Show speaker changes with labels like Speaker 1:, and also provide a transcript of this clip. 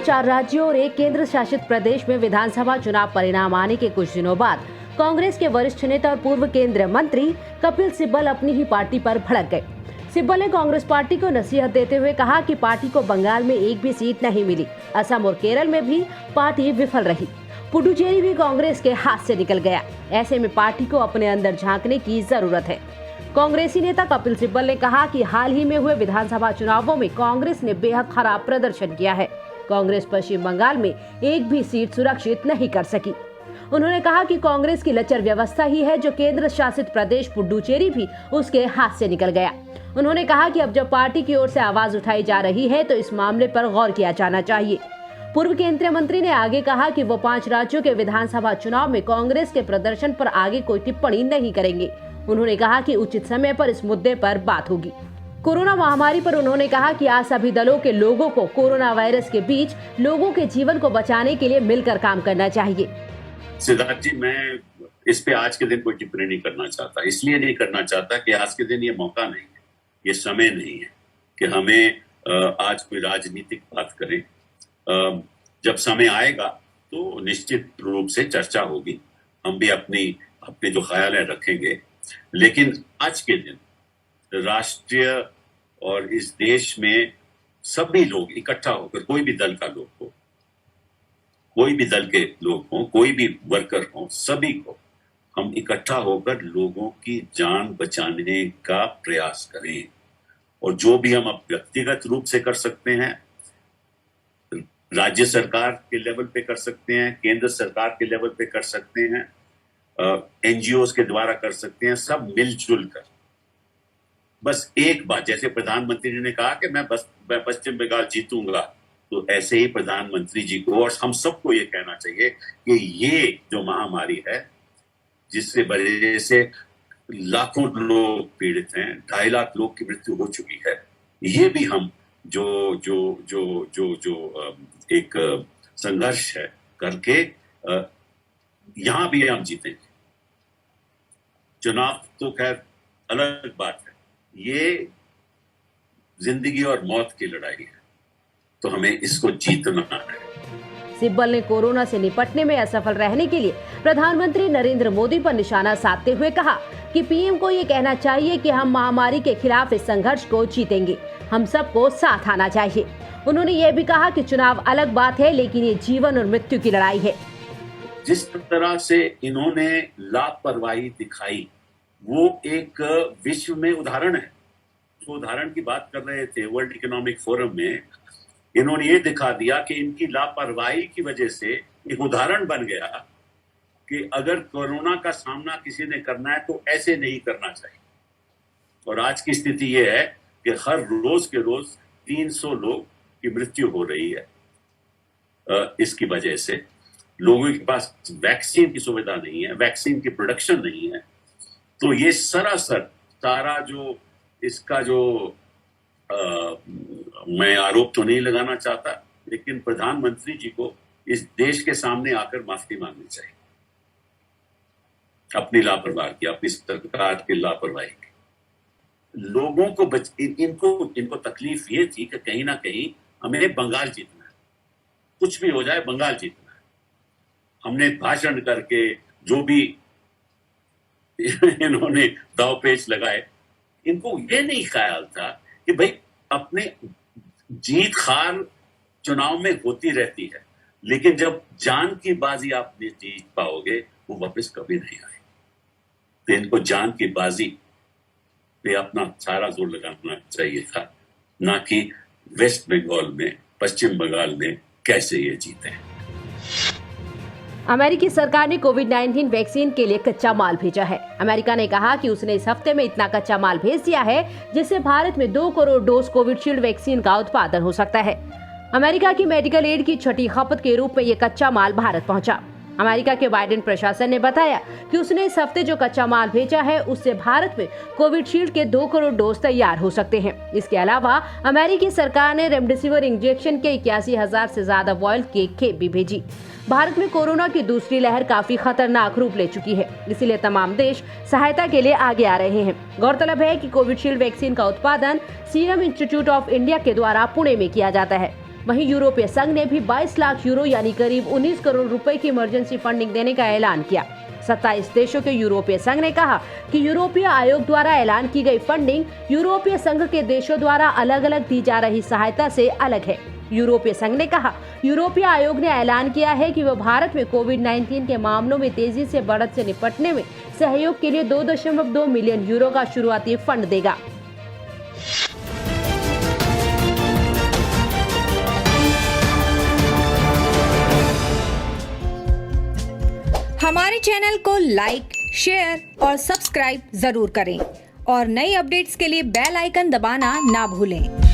Speaker 1: 4 राज्यों और एक केंद्र शासित प्रदेश में विधानसभा चुनाव परिणाम आने के कुछ दिनों बाद कांग्रेस के वरिष्ठ नेता और पूर्व केंद्रीय मंत्री कपिल सिब्बल अपनी ही पार्टी पर भड़क गए। सिब्बल ने कांग्रेस पार्टी को नसीहत देते हुए कहा कि पार्टी को बंगाल में एक भी सीट नहीं मिली। असम और केरल में भी पार्टी विफल रही। पुडुचेरी भी कांग्रेस के हाथ से निकल गया। ऐसे में पार्टी को अपने अंदर झांकने की जरूरत है। कांग्रेसी नेता कपिल सिब्बल ने कहा कि हाल ही में हुए विधानसभा चुनावों में कांग्रेस ने बेहद खराब प्रदर्शन किया है। कांग्रेस पश्चिम बंगाल में एक भी सीट सुरक्षित नहीं कर सकी। उन्होंने कहा कि कांग्रेस की लचर व्यवस्था ही है जो केंद्र शासित प्रदेश पुडुचेरी भी उसके हाथ से निकल गया। उन्होंने कहा कि अब जब पार्टी की ओर से आवाज उठाई जा रही है तो इस मामले पर गौर किया जाना चाहिए। पूर्व केंद्रीय मंत्री ने आगे कहा कि वो 5 राज्यों के विधानसभा चुनाव में कांग्रेस के प्रदर्शन पर आगे कोई टिप्पणी नहीं करेंगे। उन्होंने कहा कि उचित समय पर इस मुद्दे पर बात होगी। कोरोना महामारी पर उन्होंने कहा कि आज सभी दलों के लोगों को कोरोना वायरस के बीच लोगों के जीवन को बचाने के लिए मिलकर काम करना चाहिए।
Speaker 2: सिद्धार्थ जी, मैं इस पे आज के दिन कोई टिप्पणी नहीं करना चाहता। इसलिए नहीं करना चाहता कि आज के दिन ये मौका नहीं है, ये समय नहीं है कि हमें आज कोई राजनीतिक बात करें। जब समय आएगा तो निश्चित रूप से चर्चा होगी, हम भी अपने जो ख्याल है रखेंगे। लेकिन आज के दिन राष्ट्रीय और इस देश में सभी लोग इकट्ठा होकर, कोई भी दल का लोग हो, कोई भी दल के लोग हों, कोई भी वर्कर हो, सभी को हम इकट्ठा होकर लोगों की जान बचाने का प्रयास करें। और जो भी हम अब व्यक्तिगत रूप से कर सकते हैं, राज्य सरकार के लेवल पे कर सकते हैं, केंद्र सरकार के लेवल पे कर सकते हैं, एनजीओज के द्वारा कर सकते हैं, सब मिलजुल कर बस एक बात, जैसे प्रधानमंत्री ने कहा कि मैं पश्चिम बंगाल जीतूंगा, तो ऐसे ही प्रधानमंत्री जी को और हम सबको ये कहना चाहिए कि ये जो महामारी है जिससे वजह से लाखों लोग पीड़ित हैं, 2.5 लाख लोग की मृत्यु हो चुकी है, ये भी हम जो एक संघर्ष है करके यहां भी हम जीतेंगे। चुनाव तो खैर अलग बात है, ये जिंदगी और मौत की लड़ाई है, तो हमें इसको जीतना है।
Speaker 1: सिब्बल ने कोरोना से निपटने में असफल रहने के लिए प्रधानमंत्री नरेंद्र मोदी पर निशाना साधते हुए कहा कि पीएम को ये कहना चाहिए कि हम महामारी के खिलाफ इस संघर्ष को जीतेंगे, हम सबको साथ आना चाहिए। उन्होंने ये भी कहा कि चुनाव अलग बात है, लेकिन ये जीवन और मृत्यु की लड़ाई है।
Speaker 2: जिस तरह से इन्होंने लापरवाही दिखाई वो एक विश्व में उदाहरण है। तो उदाहरण की बात कर रहे थे वर्ल्ड इकोनॉमिक फोरम में, इन्होंने ये दिखा दिया कि इनकी लापरवाही की वजह से एक उदाहरण बन गया कि अगर कोरोना का सामना किसी ने करना है तो ऐसे नहीं करना चाहिए। और आज की स्थिति ये है कि हर रोज के रोज 300 लोग की मृत्यु हो रही है। इसकी वजह से लोगों के पास वैक्सीन की सुविधा नहीं है, वैक्सीन की प्रोडक्शन नहीं है। तो ये सरासर सारा जो इसका जो मैं आरोप तो नहीं लगाना चाहता, लेकिन प्रधानमंत्री जी को इस देश के सामने आकर माफी मांगनी चाहिए अपनी लापरवाही की, अपनी सरकार की लापरवाही की। लोगों को इनको तकलीफ ये थी कि कहीं ना कहीं हमें बंगाल जीतना है, कुछ भी हो जाए बंगाल जीतना है। हमने भाषण करके जो भी इन्होंने दावपेच लगाए, इनको ये नहीं ख्याल था कि भाई अपने जीत हार चुनाव में होती रहती है, लेकिन जब जान की बाजी आप जीत पाओगे वो वापस कभी नहीं आए। तो इनको जान की बाजी पे अपना सारा जोर लगाना चाहिए था, ना कि वेस्ट बंगाल में, पश्चिम बंगाल में कैसे ये जीते।
Speaker 1: अमेरिकी सरकार ने कोविड-19 वैक्सीन के लिए कच्चा माल भेजा है। अमेरिका ने कहा कि उसने इस हफ्ते में इतना कच्चा माल भेज दिया है जिससे भारत में 2 करोड़ डोज कोविशील्ड वैक्सीन का उत्पादन हो सकता है। अमेरिका की मेडिकल एड की छठी खपत के रूप में ये कच्चा माल भारत पहुंचा। अमेरिका के बाइडेन प्रशासन ने बताया कि उसने इस हफ्ते जो कच्चा माल भेजा है उससे भारत में कोविशील्ड के 2 करोड़ डोज तैयार हो सकते हैं। इसके अलावा अमेरिकी सरकार ने रेमडेसिविर इंजेक्शन के 81,000 से ज्यादा वॉयल की खेप भी भेजी। भारत में कोरोना की दूसरी लहर काफी खतरनाक रूप ले चुकी है, इसीलिए तमाम देश सहायता के लिए आगे आ रहे हैं। गौरतलब है कि कोविशील्ड वैक्सीन का उत्पादन सीरम इंस्टीट्यूट ऑफ इंडिया के द्वारा पुणे में किया जाता है। वहीं यूरोपीय संघ ने भी 22 लाख यूरो यानी करीब 19 करोड़ रुपए की इमरजेंसी फंडिंग देने का ऐलान किया। 27 देशों के यूरोपीय संघ ने कहा कि यूरोपीय आयोग द्वारा ऐलान की गई फंडिंग यूरोपीय संघ के देशों द्वारा अलग अलग दी जा रही सहायता से अलग है। यूरोपीय संघ ने कहा, यूरोपीय आयोग ने ऐलान किया है कि वह भारत में कोविड-19 के मामलों में तेजी से बढ़त से निपटने में सहयोग के लिए 2.2 मिलियन यूरो का शुरुआती फंड देगा।
Speaker 3: हमारे चैनल को लाइक, शेयर और सब्सक्राइब जरूर करें और नई अपडेट्स के लिए बेल आइकन दबाना ना भूलें।